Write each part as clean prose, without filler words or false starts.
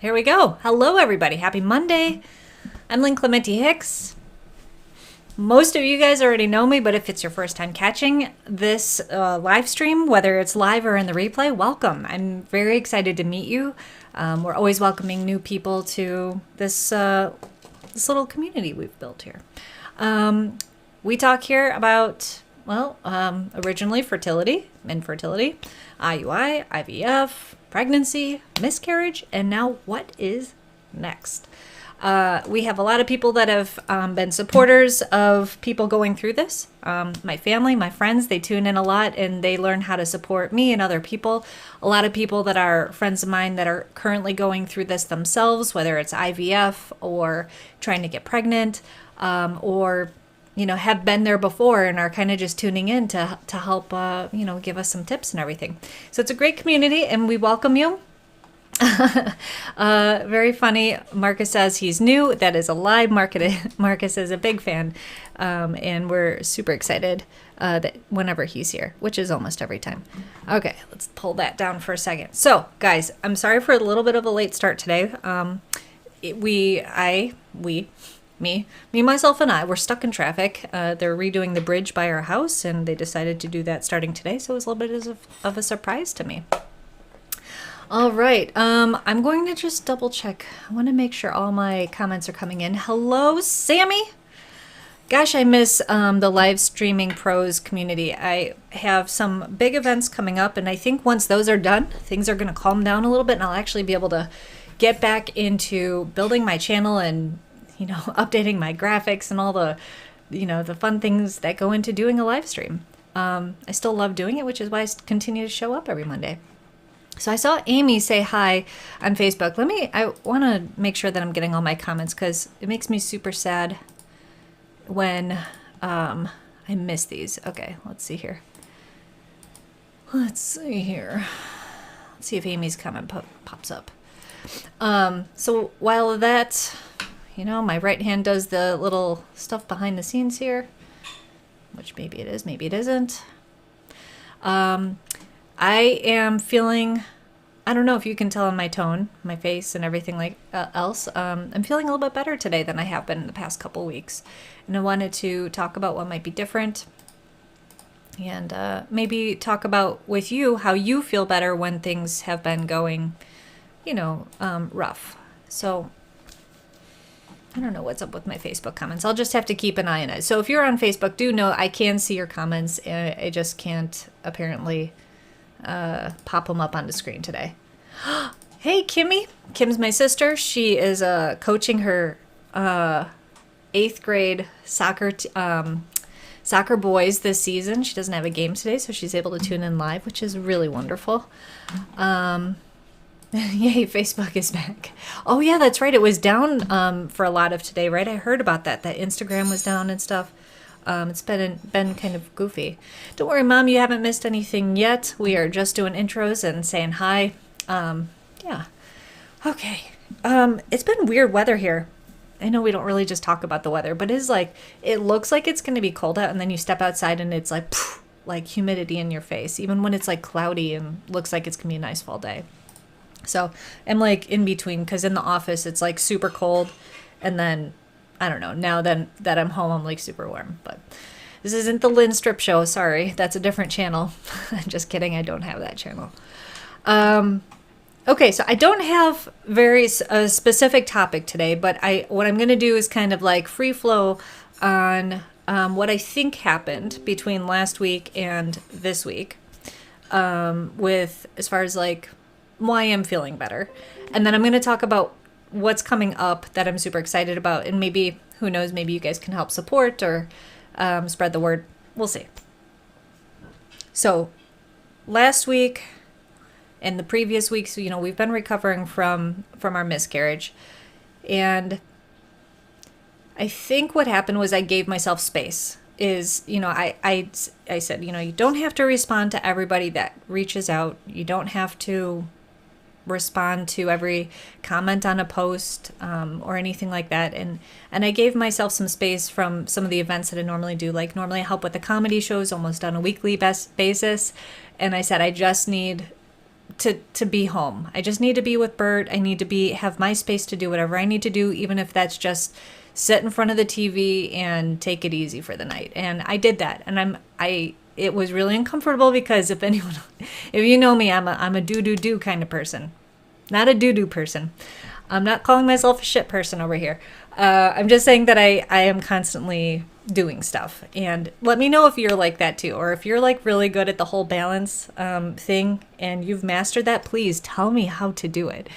here we go. Hello, everybody. Happy Monday. I'm Lynn Clementi Hicks. Most of you guys already know me, but if it's your first time catching this live stream, whether it's live or in the replay, welcome. I'm very excited to meet you. We're always welcoming new people to this little community we've built here. We talk here about, originally fertility, infertility, IUI, IVF, pregnancy, miscarriage, and now what is next? We have a lot of people that have been supporters of people going through this. My family, my friends, they tune in a lot and they learn how to support me and other people. A lot of people that are friends of mine that are currently going through this themselves, whether it's IVF or trying to get pregnant, or have been there before and are kind of just tuning in to help, give us some tips and everything. So it's a great community and we welcome you. Very funny. Marcus says he's new. That is a lie. Marcus is a big fan, and we're super excited that whenever he's here, which is almost every time. Okay, let's pull that down for a second. So, guys, I'm sorry for a little bit of a late start today. Me, myself, and I were stuck in traffic. They're redoing the bridge by our house, and they decided to do that starting today, so it was a little bit of a surprise to me. All right, I'm going to just double check. I want to make sure all my comments are coming in. Hello, Sammy. Gosh, I miss the live streaming pros community. I have some big events coming up, and I think once those are done, things are going to calm down a little bit, and I'll actually be able to get back into building my channel and updating my graphics and all the, the fun things that go into doing a live stream. I still love doing it, which is why I continue to show up every Monday. So I saw Amy say hi on Facebook. I want to make sure that I'm getting all my comments because it makes me super sad when I miss these. Okay, let's see here. Let's see if Amy's comment pops up. So while that, my right hand does the little stuff behind the scenes here, which maybe it is, maybe it isn't. I am feeling, I don't know if you can tell in my tone, my face and everything else. I'm feeling a little bit better today than I have been in the past couple weeks. And I wanted to talk about what might be different and maybe talk about with you how you feel better when things have been going, rough. So I don't know what's up with my Facebook comments. I'll just have to keep an eye on it. So if you're on Facebook, do know I can see your comments. I just can't apparently pop them up on the screen today. Hey, Kimmy. Kim's my sister. She is coaching her 8th grade soccer boys this season. She doesn't have a game today, so she's able to tune in live, which is really wonderful. Yay, Facebook is back. Oh, yeah, that's right. It was down for a lot of today, right? I heard about that Instagram was down and stuff. It's been kind of goofy. Don't worry, Mom, you haven't missed anything yet. We are just doing intros and saying hi. Yeah. Okay. It's been weird weather here. I know we don't really just talk about the weather, but it looks like it's going to be cold out, and then you step outside and it's like humidity in your face, even when it's cloudy and looks like it's going to be a nice fall day. So I'm in between because in the office it's super cold, and then I don't know, now that I'm home I'm super warm. But this isn't the Lynn Strip Show, sorry, that's a different channel. Just kidding, I don't have that channel. Okay, so I don't have a specific topic today, but what I'm going to do is kind of free flow on what I think happened between last week and this week, with as far as why I'm feeling better. And then I'm going to talk about what's coming up that I'm super excited about. And maybe, who knows, maybe you guys can help support or spread the word. We'll see. So last week and the previous weeks, we've been recovering from our miscarriage. And I think what happened was I gave myself space. I said, you don't have to respond to everybody that reaches out. You don't have to respond to every comment on a post or anything like that. And I gave myself some space from some of the events that I normally do. Normally I help with the comedy shows almost on a weekly basis. And I said, I just need to be home. I just need to be with Bert. I need to have my space to do whatever I need to do, even if that's just sit in front of the TV and take it easy for the night. And I did that. And it was really uncomfortable because if you know me, I'm a do kind of person, not a do person. I'm not calling myself a shit person over here. I'm just saying that I am constantly doing stuff. And let me know if you're like that too, or if you're like really good at the whole balance thing and you've mastered that. Please tell me how to do it.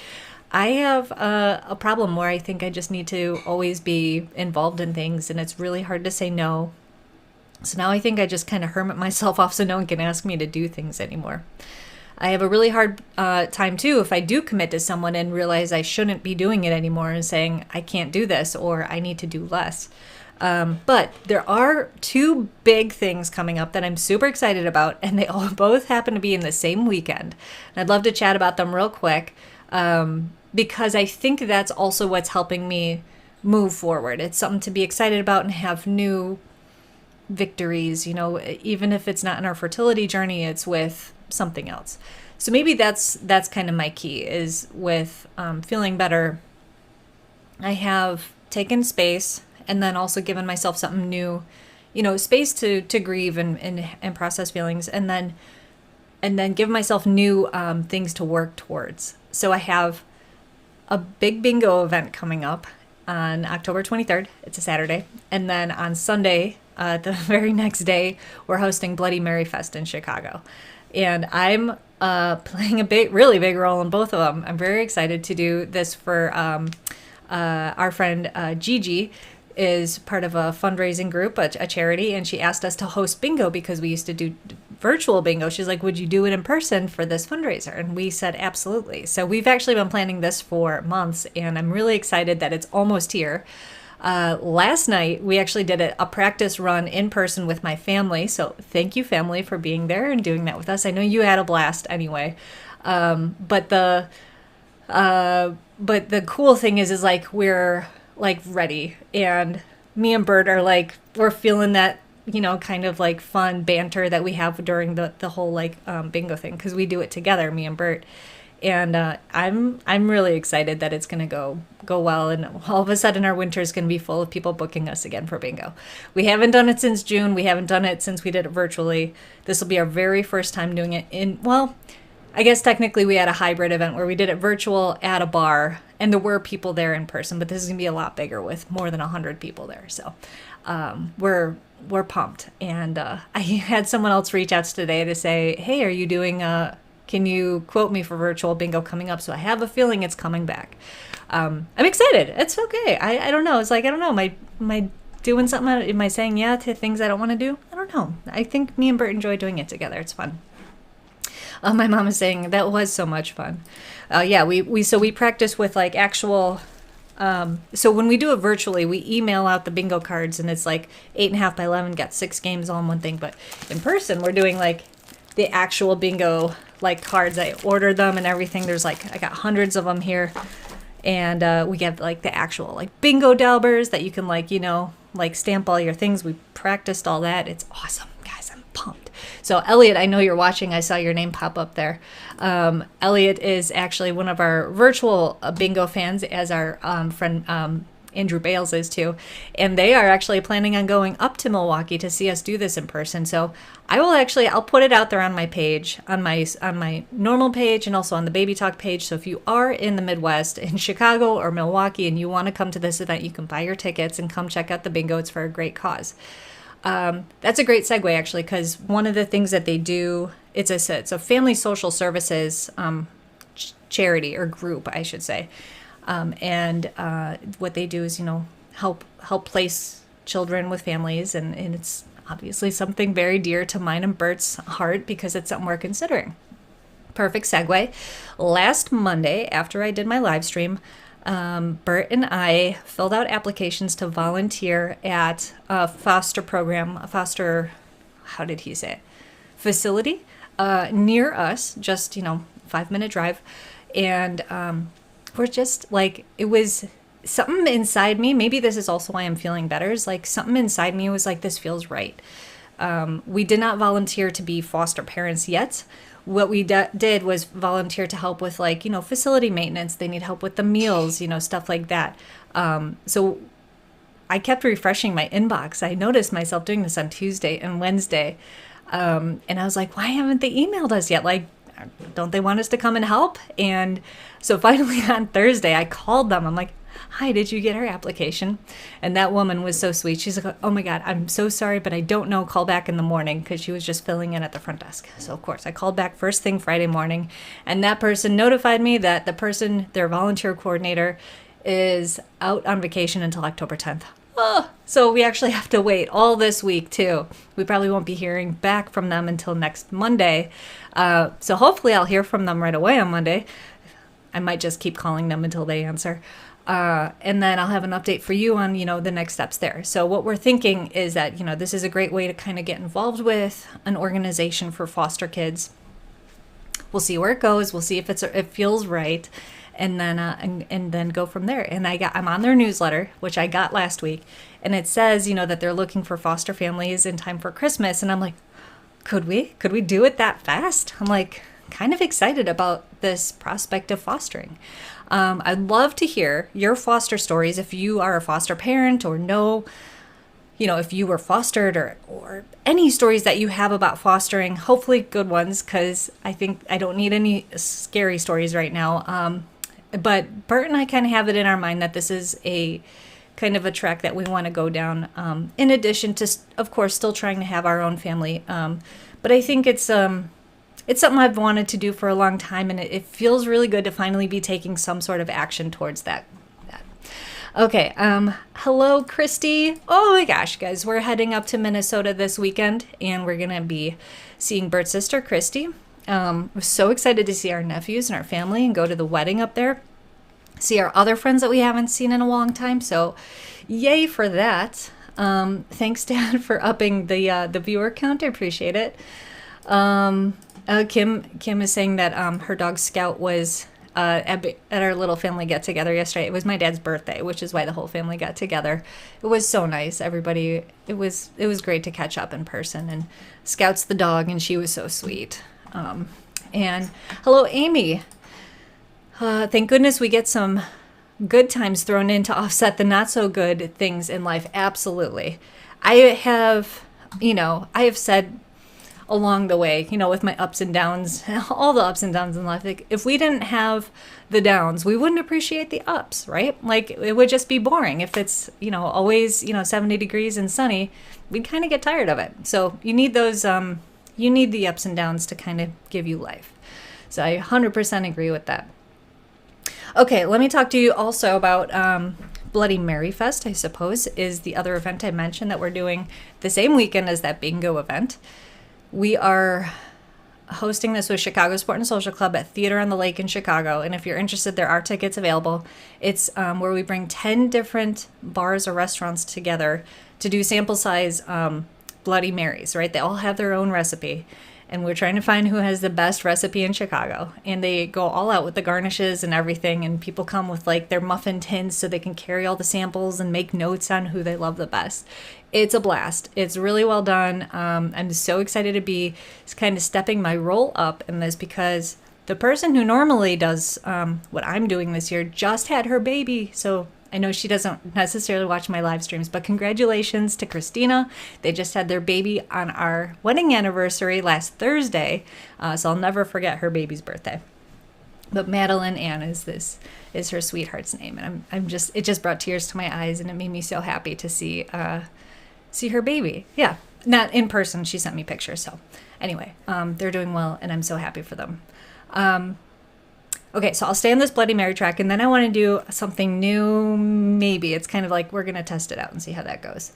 I have a problem where I think I just need to always be involved in things, and it's really hard to say no. So now I think I just kind of hermit myself off so no one can ask me to do things anymore. I have a really hard time too if I do commit to someone and realize I shouldn't be doing it anymore and saying I can't do this or I need to do less. But there are two big things coming up that I'm super excited about, and they both happen to be in the same weekend. And I'd love to chat about them real quick because I think that's also what's helping me move forward. It's something to be excited about and have new victories, even if it's not in our fertility journey, it's with something else. So maybe that's kind of my key is with feeling better. I have taken space and then also given myself something new, space to grieve and process feelings, and then give myself new things to work towards. So I have a big bingo event coming up on October 23rd. It's a Saturday. And then on Sunday, the very next day, we're hosting Bloody Mary Fest in Chicago. And I'm playing a really big role in both of them. I'm very excited to do this for our friend Gigi is part of a fundraising group, a charity, and she asked us to host bingo because we used to do virtual bingo. She's like, would you do it in person for this fundraiser? And we said, absolutely. So we've actually been planning this for months, and I'm really excited that it's almost here. Last night, we actually did a practice run in person with my family. So thank you, family, for being there and doing that with us. I know you had a blast anyway. But the cool thing is like, we're like ready, and me and Bert are like, we're feeling that, kind of like fun banter that we have during the whole like bingo thing, because we do it together, me and Bert. And I'm really excited that it's going to go well, and all of a sudden our winter is going to be full of people booking us again for bingo. We haven't done it since June. We haven't done it since we did it virtually. This will be our very first time doing it I guess technically we had a hybrid event where we did it virtual at a bar, and there were people there in person, but this is going to be a lot bigger with more than 100 people there. So we're pumped. And I had someone else reach out today to say, hey, are you doing can you quote me for virtual bingo coming up? So I have a feeling it's coming back. I'm excited. It's okay. I don't know. It's like, I don't know. Am I doing something? Am I saying yeah to things I don't want to do? I don't know. I think me and Bert enjoy doing it together. It's fun. My mom is saying that was so much fun. We practice with like actual. So when we do it virtually, we email out the bingo cards, and it's like 8.5 by 11, got 6 games all in one thing. But in person, we're doing like the actual bingo like cards. I ordered them and everything. There's like, I got hundreds of them here, and we get like the actual like bingo daubers that you can like stamp all your things. We practiced all that. It's awesome, guys. I'm pumped. So Elliot, I know you're watching. I saw your name pop up there. Elliot is actually one of our virtual bingo fans, as our friend Andrew Bales is too. And they are actually planning on going up to Milwaukee to see us do this in person. So I'll put it out there on my page, on my normal page, and also on the Baby Talk page. So if you are in the Midwest, in Chicago or Milwaukee, and you want to come to this event, you can buy your tickets and come check out the bingo. It's for a great cause. That's a great segue, actually, because one of the things that they do, it's a family social services charity or group, I should say. And what they do is, help place children with families, and it's obviously something very dear to mine and Bert's heart because it's something we're considering. Perfect segue. Last Monday, after I did my live stream, Bert and I filled out applications to volunteer at a foster program, how did he say it? Facility near us, just, 5-minute drive. And we're just like, it was something inside me. Maybe this is also why I'm feeling better. Is like something inside me was like, this feels right. We did not volunteer to be foster parents yet. what we did was volunteer to help with, like, facility maintenance. They need help with the meals, stuff like that. So I kept refreshing my inbox. I noticed myself doing this on Tuesday and Wednesday. And I was like, why haven't they emailed us yet? Like, don't they want us to come and help? And so finally on Thursday, I called them. I'm like, hi, did you get our application? And that woman was so sweet. She's like, oh my God, I'm so sorry, but I don't know. Call back in the morning, because she was just filling in at the front desk. So of course I called back first thing Friday morning, and that person notified me that their volunteer coordinator, is out on vacation until October 10th. Oh, so we actually have to wait all this week too. We probably won't be hearing back from them until next Monday. So hopefully I'll hear from them right away on Monday. I might just keep calling them until they answer. And then I'll have an update for you on, the next steps there. So what we're thinking is that, this is a great way to kind of get involved with an organization for foster kids. We'll see where it goes. We'll see if it feels right. And then and then go from there. And I'm on their newsletter, which I got last week, and it says, that they're looking for foster families in time for Christmas. And I'm like, could we do it that fast? I'm like kind of excited about this prospect of fostering. I'd love to hear your foster stories. If you are a foster parent, or know, if you were fostered, or any stories that you have about fostering, hopefully good ones, because I think I don't need any scary stories right now. But Bert and I kind of have it in our mind that this is a kind of a track that we want to go down, in addition to, of course, still trying to have our own family. But I think it's something I've wanted to do for a long time, and it feels really good to finally be taking some sort of action towards that. Okay, hello, Christy. Oh my gosh, guys, we're heading up to Minnesota this weekend, and we're going to be seeing Bert's sister, Christy. I'm so excited to see our nephews and our family and go to the wedding up there. See our other friends that we haven't seen in a long time. So yay for that. Thanks, Dad, for upping the viewer count. I appreciate it. Kim is saying that her dog Scout was at our little family get together yesterday. It was my dad's birthday, which is why the whole family got together. It was so nice. Everybody, it was great to catch up in person. And Scout's the dog, and she was so sweet. And hello, Amy. Thank goodness we get some good times thrown in to offset the not so good things in life. Absolutely. I have said along the way, with my ups and downs, all the ups and downs in life, like, if we didn't have the downs, we wouldn't appreciate the ups, right? Like, it would just be boring. If it's, always, 70 degrees and sunny, we'd kind of get tired of it. So you need those, you need the ups and downs to kind of give you life. So I 100% agree with that. Okay, let me talk to you also about Bloody Mary Fest, I suppose, is the other event I mentioned that we're doing the same weekend as that bingo event. We are hosting this with Chicago Sport and Social Club at Theater on the Lake in Chicago. And if you're interested, there are tickets available. It's where we bring 10 different bars or restaurants together to do sample size Bloody Marys, right? They all have their own recipe. And we're trying to find who has the best recipe in Chicago. And they go all out with the garnishes and everything. And people come with like their muffin tins so they can carry all the samples and make notes on who they love the best. It's a blast. It's really well done. I'm so excited to be kind of stepping my role up in this, because the person who normally does what I'm doing this year just had her baby. So I know she doesn't necessarily watch my live streams, but congratulations to Christina. They just had their baby on our wedding anniversary last Thursday. So I'll never forget her baby's birthday. But Madeline Ann is her sweetheart's name. And it just brought tears to my eyes, and it made me so happy to see her baby. Yeah, not in person. She sent me pictures. So anyway, they're doing well, and I'm so happy for them. Okay, so I'll stay on this Bloody Mary track, and then I want to do something new. Maybe it's kind of like we're going to test it out and see how that goes.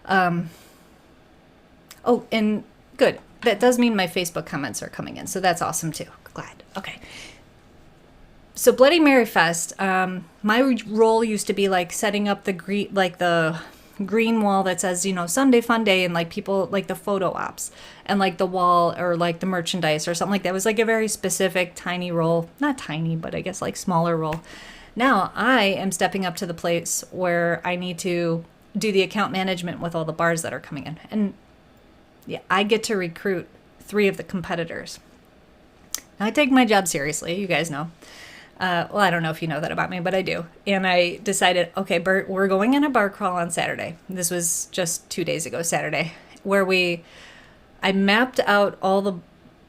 Oh, and good. That does mean my Facebook comments are coming in, so that's awesome too. Glad. Okay. So Bloody Mary Fest, my role used to be like setting up the green wall that says, Sunday Fun Day, and like people like the photo ops and like the wall or like the merchandise or something like that. It was like a very specific tiny role, not tiny, but I guess like smaller role. Now I am stepping up to the place where I need to do the account management with all the bars that are coming in. And yeah, I get to recruit 3 of the competitors. I take my job seriously, you guys know. Well, I don't know if you know that about me, but I do. And I decided, okay, Bert, we're going on a bar crawl on Saturday. This was just 2 days ago, Saturday, where I mapped out all the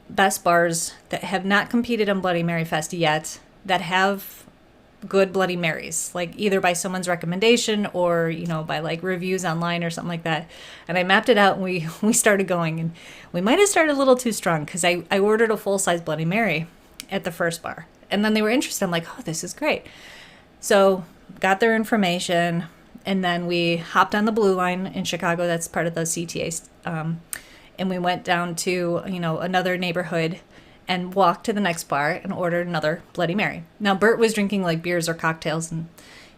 best bars that have not competed on Bloody Mary Fest yet that have good Bloody Marys, like either by someone's recommendation or, by like reviews online or something like that. And I mapped it out and we started going, and we might have started a little too strong because I ordered a full-size Bloody Mary at the first bar. And then they were interested. I'm like, oh, this is great. So got their information, and then we hopped on the Blue Line in Chicago. That's part of the CTA. And we went down to, another neighborhood and walked to the next bar and ordered another Bloody Mary. Now, Bert was drinking like beers or cocktails, and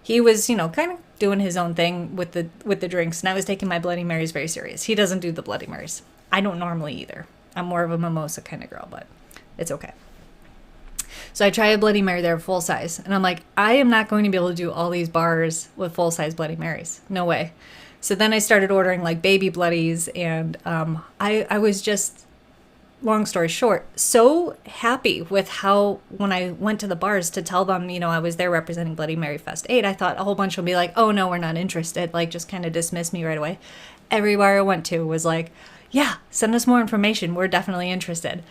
he was, kind of doing his own thing with the drinks. And I was taking my Bloody Marys very serious. He doesn't do the Bloody Marys. I don't normally either. I'm more of a mimosa kind of girl, but it's okay. So I tried a Bloody Mary there full size, and I'm like, I am not going to be able to do all these bars with full size Bloody Marys. No way. So then I started ordering like baby Bloodies, and I was just, long story short, so happy with how, when I went to the bars to tell them, I was there representing Bloody Mary Fest 8, I thought a whole bunch would be like, oh no, we're not interested, like just kind of dismiss me right away. Every bar I went to was like, yeah, send us more information, we're definitely interested.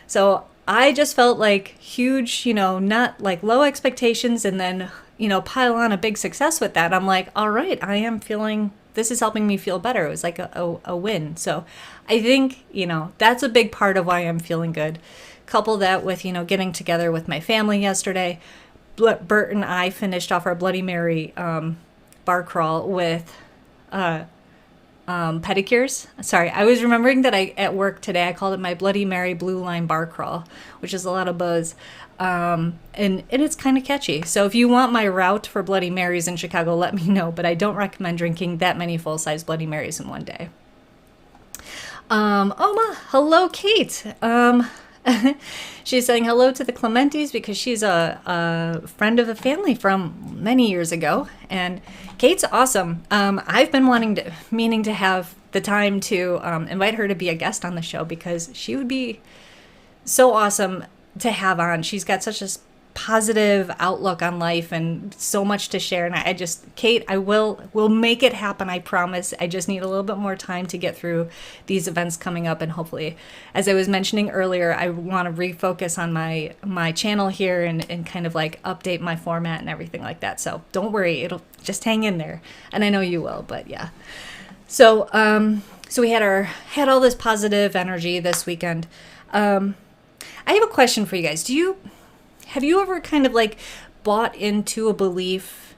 So I just felt like huge, not like low expectations and then, pile on a big success with that. I'm like, all right, I am feeling, this is helping me feel better. It was like a win. So I think, that's a big part of why I'm feeling good. Couple that with, getting together with my family yesterday. Bert and I finished off our Bloody Mary bar crawl with pedicures. Sorry, I was remembering that at work today I called it my Bloody Mary Blue Line bar crawl, which is a lot of buzz, and it's kind of catchy. So if you want my route for Bloody Marys in Chicago, let me know. But I don't recommend drinking that many full-size Bloody Marys in one day. Oma, hello, Kate. She's saying hello to the Clementis because she's a friend of the family from many years ago, and Kate's awesome. I've been meaning to have the time to invite her to be a guest on the show because she would be so awesome to have on. She's got such a positive outlook on life and so much to share. And Kate, I will make it happen. I promise. I just need a little bit more time to get through these events coming up. And hopefully, as I was mentioning earlier, I want to refocus on my channel here and kind of like update my format and everything like that. So don't worry. It'll just hang in there. And I know you will, but yeah. So, so we had all this positive energy this weekend. I have a question for you guys. Have you ever kind of like bought into a belief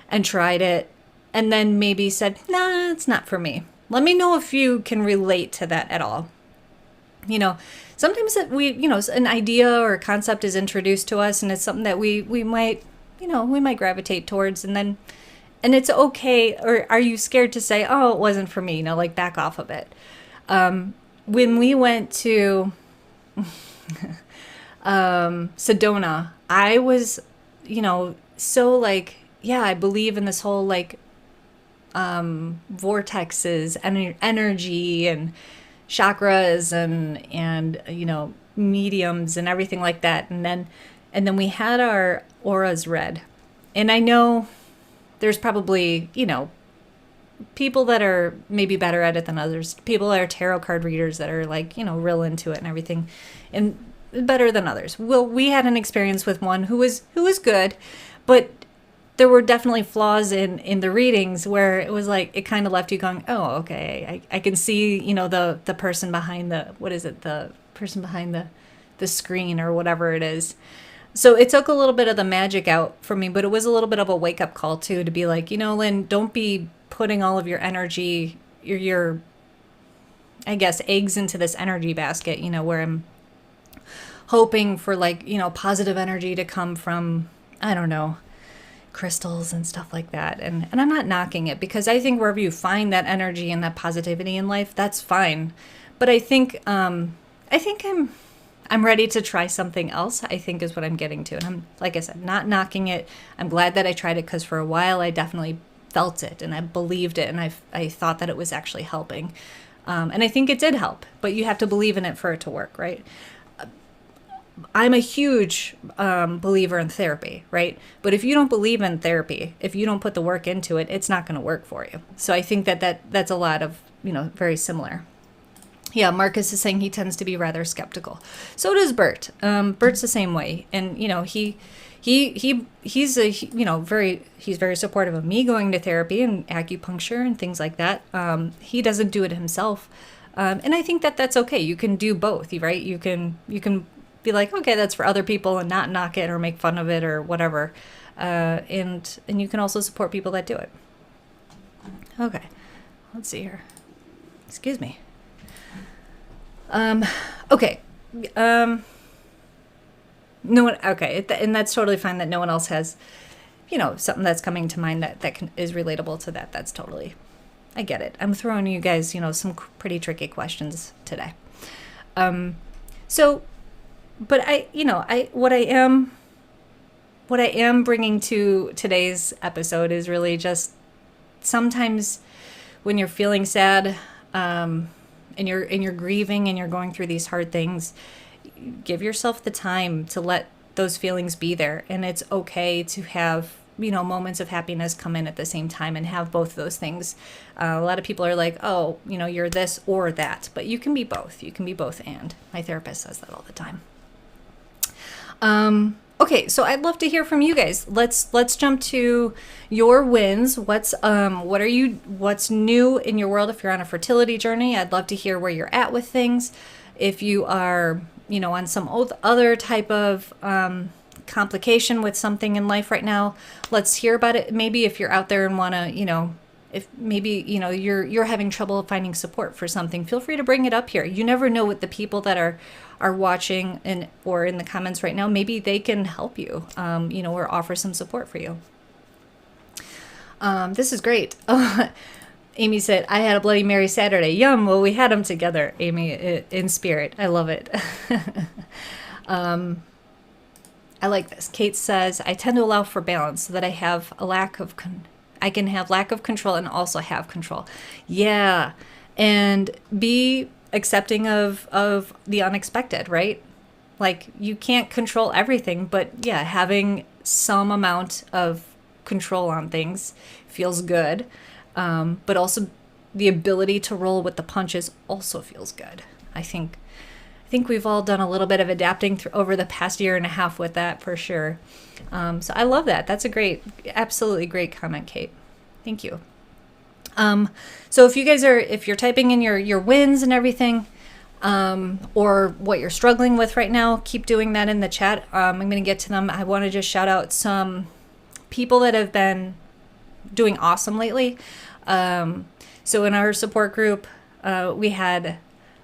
and tried it and then maybe said, nah, it's not for me? Let me know if you can relate to that at all. Sometimes that an idea or a concept is introduced to us and it's something that we might gravitate towards, and it's okay. Or are you scared to say, oh, it wasn't for me, like back off of it? When we went to Sedona, I was, so like, yeah, I believe in this whole like vortexes and energy and chakras and mediums and everything like that. And then we had our auras read. And I know there's probably, people that are maybe better at it than others. People that are tarot card readers that are like, real into it and everything. And better than others. Well, we had an experience with one who was good, but there were definitely flaws in the readings where it was like it kind of left you going, oh, okay, I can see the person behind the person behind the screen or whatever it is. So it took a little bit of the magic out for me, but it was a little bit of a wake up call too, to be like, Lynn, don't be putting all of your energy, your I guess eggs into this energy basket, where I'm hoping for like, positive energy to come from, I don't know, crystals and stuff like that. And I'm not knocking it, because I think wherever you find that energy and that positivity in life, that's fine. But I think I'm ready to try something else, I think is what I'm getting to. And I'm, like I said, not knocking it. I'm glad that I tried it, because for a while I definitely felt it and I believed it, and I thought that it was actually helping. And I think it did help, but you have to believe in it for it to work, right? I'm a huge believer in therapy, right? But if you don't believe in therapy, if you don't put the work into it, it's not going to work for you. So I think that's a lot of, very similar. Yeah, Marcus is saying he tends to be rather skeptical. So does Bert. Bert's the same way, and he's very supportive of me going to therapy and acupuncture and things like that. He doesn't do it himself, and I think that's okay. You can do both, right? You can be like, okay, that's for other people, and not knock it or make fun of it or whatever, and you can also support people that do it. Okay, let's see here. Excuse me. Okay. No one. Okay, and that's totally fine that no one else has, something that's coming to mind that is relatable to that. That's totally. I get it. I'm throwing you guys, some pretty tricky questions today. So, but what I am bringing to today's episode is really just sometimes when you're feeling sad, and you're grieving and you're going through these hard things, give yourself the time to let those feelings be there. And it's okay to have, moments of happiness come in at the same time and have both of those things. A lot of people are like, oh, you're this or that, but you can be both. You can be both. And my therapist says that all the time. Okay, so I'd love to hear from you guys. Let's jump to your wins. What's new in your world if you're on a fertility journey? I'd love to hear where you're at with things. If you are, on some other type of complication with something in life right now, let's hear about it. Maybe if you're out there and want to, if maybe, you're having trouble finding support for something, feel free to bring it up here. You never know what the people that are watching or in the comments right now, maybe they can help you, or offer some support for you. This is great. Amy said, I had a Bloody Mary Saturday. Yum. Well, we had them together, Amy, in spirit. I love it. I like this. Kate says, I tend to allow for balance so that I have a I can have lack of control and also have control. Yeah. And be accepting of the unexpected, right? Like, you can't control everything, but yeah, having some amount of control on things feels good. But also the ability to roll with the punches also feels good. I think we've all done a little bit of adapting over the past year and a half with that for sure. So I love that. That's absolutely great comment, Kate. Thank you. So if you're typing in your wins and everything, or what you're struggling with right now, keep doing that in the chat. I'm going to get to them. I want to just shout out some people that have been doing awesome lately. So in our support group, we had,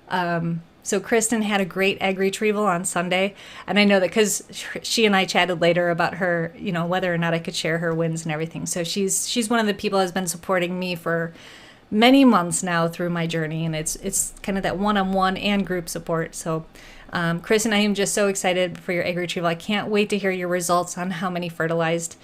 so Kristen had a great egg retrieval on Sunday. And I know that because she and I chatted later about her, whether or not I could share her wins and everything. So she's one of the people that's been supporting me for many months now through my journey. And it's kind of that one-on-one and group support. So, Kristen, I am just so excited for your egg retrieval. I can't wait to hear your results on how many fertilized.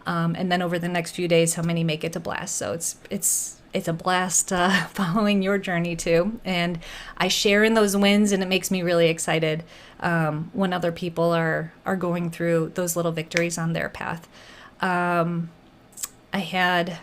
And then over the next few days, how many make it to blast. So it's a blast following your journey too. And I share in those wins, and it makes me really excited when other people are going through those little victories on their path. I had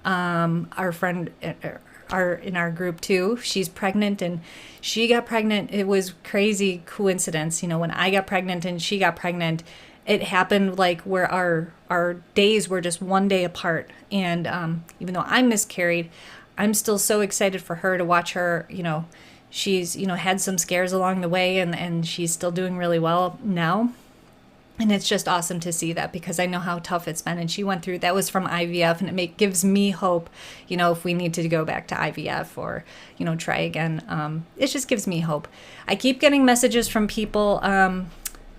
our friend in our group too. She's pregnant, and she got pregnant. It was crazy coincidence. When I got pregnant and she got pregnant, it happened like where our days were just one day apart. And even though I miscarried, I'm still so excited for her to watch her. She's, had some scares along the way, and she's still doing really well now. And it's just awesome to see that, because I know how tough it's been. And she went through, that was from IVF, and it gives me hope, if we need to go back to IVF or, try again. It just gives me hope. I keep getting messages from people,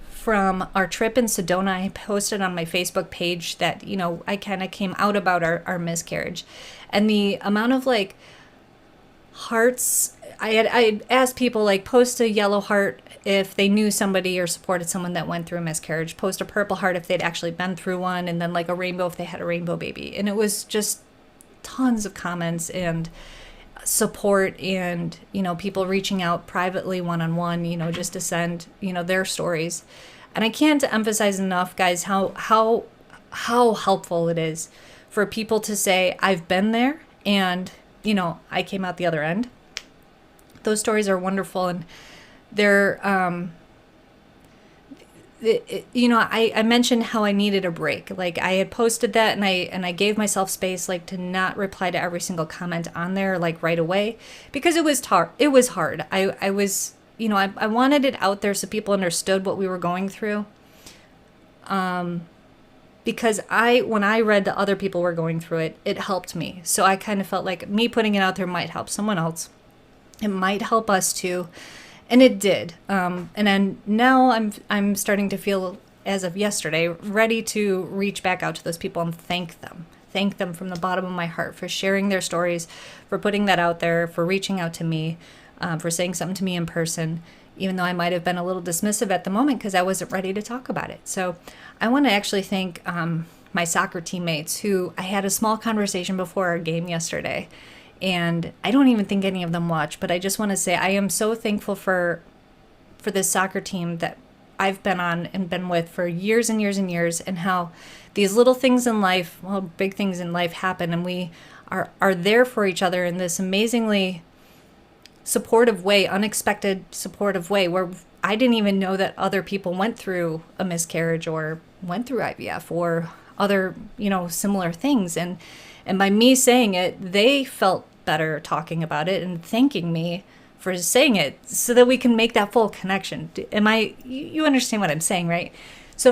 from our trip in Sedona. I posted on my Facebook page that, I kind of came out about our miscarriage, and the amount of hearts, I asked people post a yellow heart if they knew somebody or supported someone that went through a miscarriage, post a purple heart if they'd actually been through one, and then a rainbow if they had a rainbow baby. And it was just tons of comments and support and, people reaching out privately one-on-one, just to send, their stories. And I can't emphasize enough, guys, how helpful it is for people to say, I've been there and, I came out the other end. Those stories are wonderful, and they're, I mentioned how I needed a break. Like, I had posted that, and I gave myself space, like, to not reply to every single comment on there, like, right away, because it was hard. It was hard. I was, I wanted it out there so people understood what we were going through. Because when I read that other people were going through it, it helped me. So I kind of felt like me putting it out there might help someone else. It might help us too. And it did. And then now I'm starting to feel, as of yesterday, ready to reach back out to those people and thank them. Thank them from the bottom of my heart for sharing their stories, for putting that out there, for reaching out to me, for saying something to me in person, even though I might have been a little dismissive at the moment because I wasn't ready to talk about it. So I want to actually thank my soccer teammates, who I had a small conversation before our game yesterday. And I don't even think any of them watch, but I just want to say I am so thankful for this soccer team that I've been on and been with for years and years and years, and how these little things in life, well, big things in life happen, and we are there for each other in this amazingly supportive way, unexpected supportive way, where I didn't even know that other people went through a miscarriage or went through IVF or other, similar things. And by me saying it, they felt better talking about it and thanking me for saying it, so that we can make that full connection. You understand what I'm saying, right? So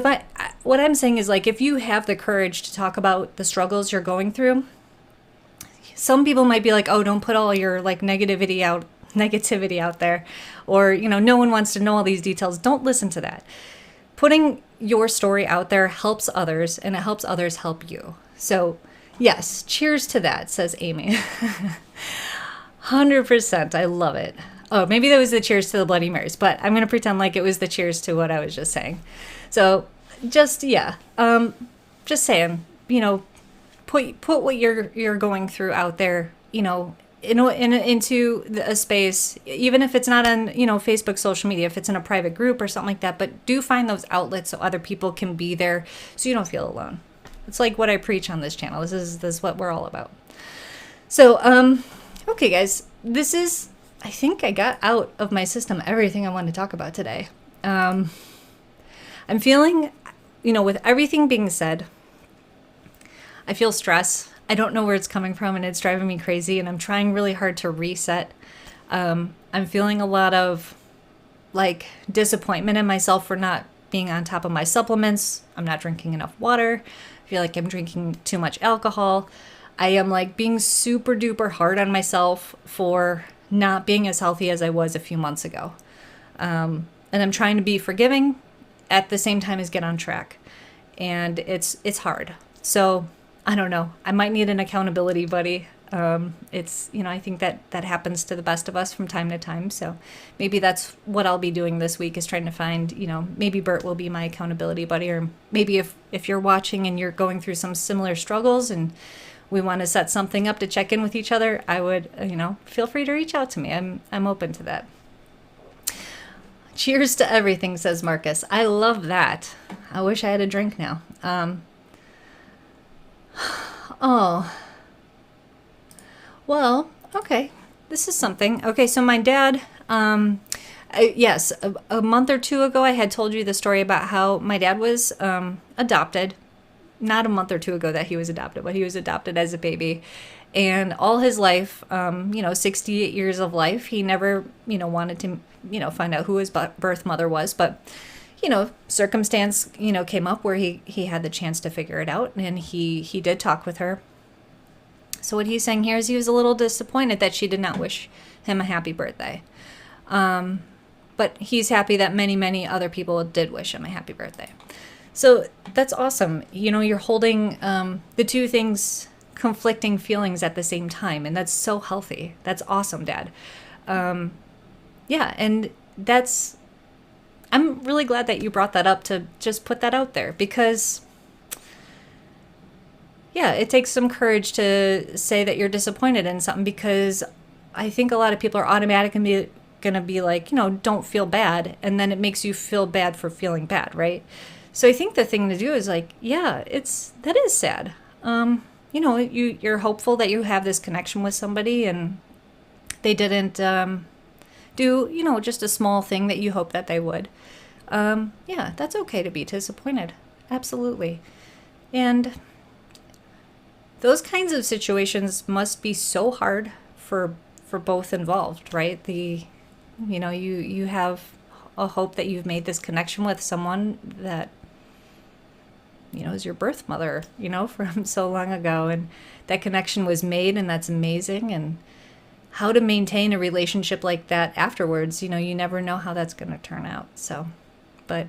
what I'm saying is, like, if you have the courage to talk about the struggles you're going through, some people might be like, oh, don't put all your like negativity out there, or, no one wants to know all these details. Don't listen to that. Putting your story out there helps others, and it helps others help you. So yes, cheers to that, says Amy. 100%. I love it. Oh, maybe that was the cheers to the Bloody Marys, but I'm going to pretend like it was the cheers to what I was just saying. So just saying, put what you're going through out there, into a space, even if it's not on, Facebook, social media, if it's in a private group or something like that, but do find those outlets so other people can be there, so you don't feel alone. It's like what I preach on this channel. This is what we're all about. So, okay, guys, I think I got out of my system everything I wanted to talk about today. I'm feeling, with everything being said, I feel stress. I don't know where it's coming from, and it's driving me crazy, and I'm trying really hard to reset. I'm feeling a lot of, like, disappointment in myself for not being on top of my supplements. I'm not drinking enough water. I feel like I'm drinking too much alcohol. I am, like, being super duper hard on myself for not being as healthy as I was a few months ago. And I'm trying to be forgiving at the same time as get on track. And it's hard. So I don't know. I might need an accountability buddy. I think that happens to the best of us from time to time. So maybe that's what I'll be doing this week, is trying to find, maybe Bert will be my accountability buddy, or maybe if you're watching and you're going through some similar struggles and we want to set something up to check in with each other, I would, feel free to reach out to me. I'm open to that. Cheers to everything, says Marcus. I love that. I wish I had a drink now. Oh, well, okay. This is something. Okay, so my dad, yes, a month or two ago, I had told you the story about how my dad was adopted. Not a month or two ago that he was adopted, but he was adopted as a baby. And all his life, 68 years of life, he never, wanted to, find out who his birth mother was. But, circumstance, came up where he had the chance to figure it out. And he did talk with her. So what he's saying here is he was a little disappointed that she did not wish him a happy birthday. But he's happy that many, many other people did wish him a happy birthday. So that's awesome. You're holding the two things, conflicting feelings at the same time. And that's so healthy. That's awesome, Dad. Yeah, and I'm really glad that you brought that up, to just put that out there, because yeah, it takes some courage to say that you're disappointed in something, because I think a lot of people are automatically going to be like, don't feel bad. And then it makes you feel bad for feeling bad, right? So I think the thing to do is like, yeah, that is sad. You're hopeful that you have this connection with somebody and they didn't do, just a small thing that you hope that they would. Yeah, that's okay to be disappointed. Absolutely. And those kinds of situations must be so hard for both involved, right? You have a hope that you've made this connection with someone that is your birth mother, from so long ago, and that connection was made, and that's amazing. And how to maintain a relationship like that afterwards, you never know how that's going to turn out. So, but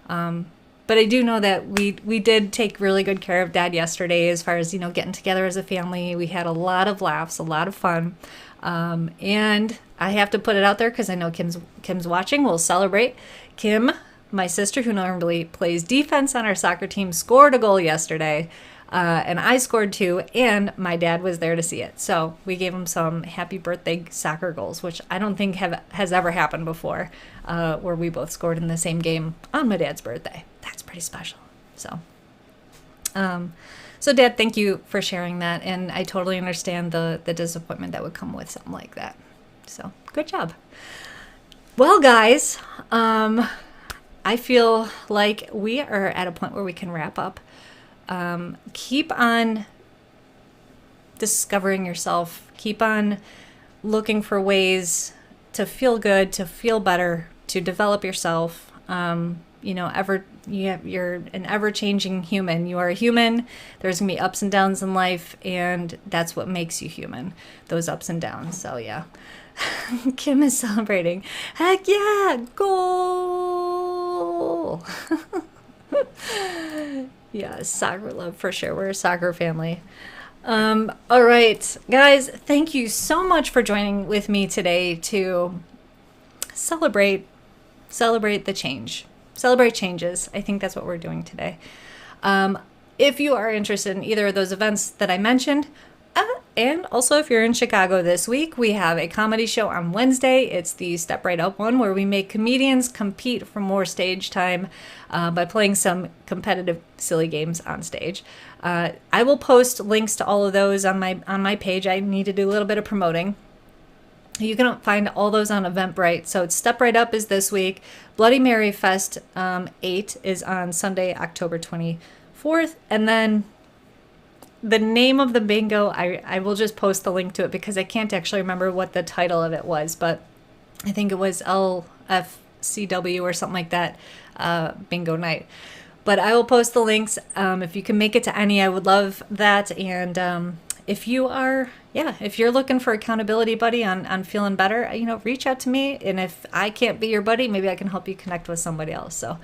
I do know that we did take really good care of Dad yesterday as far as, getting together as a family. We had a lot of laughs, a lot of fun. And I have to put it out there because I know Kim's watching. We'll celebrate. Kim, my sister, who normally plays defense on our soccer team, scored a goal yesterday. And I scored 2, and my dad was there to see it. So we gave him some happy birthday soccer goals, which I don't think has ever happened before, where we both scored in the same game on my dad's birthday. That's pretty special. So Dad, thank you for sharing that. And I totally understand the disappointment that would come with something like that. So good job. Well, guys, I feel like we are at a point where we can wrap up. Keep on discovering yourself. Keep on looking for ways to feel good, to feel better, to develop yourself. You're an ever-changing human. You are a human. There's gonna be ups and downs in life, and that's what makes you human, those ups and downs. So yeah. Kim is celebrating. Heck yeah, goal! Yeah, soccer love for sure. We're a soccer family. All right, guys, thank you so much for joining with me today to celebrate the change. Celebrate changes. I think that's what we're doing today. If you are interested in either of those events that I mentioned, and also if you're in Chicago this week, we have a comedy show on Wednesday. It's the Step Right Up one, where we make comedians compete for more stage time by playing some competitive silly games on stage. I will post links to all of those on my page. I need to do a little bit of promoting. You can find all those on Eventbrite. So it's Step Right Up is this week. Bloody Mary Fest 8 is on Sunday, October 24th. And then the name of the bingo, I will just post the link to it because I can't actually remember what the title of it was, but I think it was LFCW or something like that, bingo night. But I will post the links. If you can make it to any, I would love that. And if you're looking for accountability buddy on feeling better, reach out to me. And if I can't be your buddy, maybe I can help you connect with somebody else. So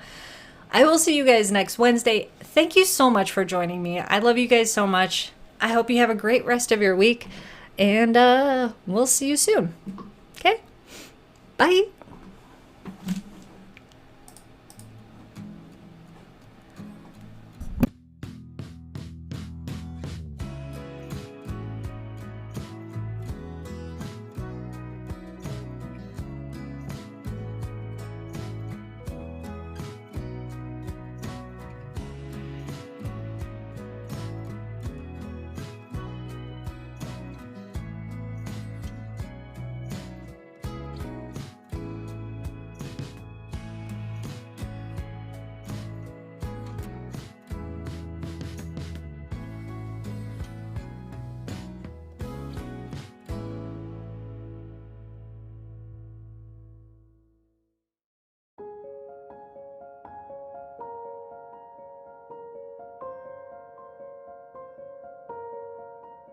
I will see you guys next Wednesday. Thank you so much for joining me. I love you guys so much. I hope you have a great rest of your week. And we'll see you soon. Okay? Bye.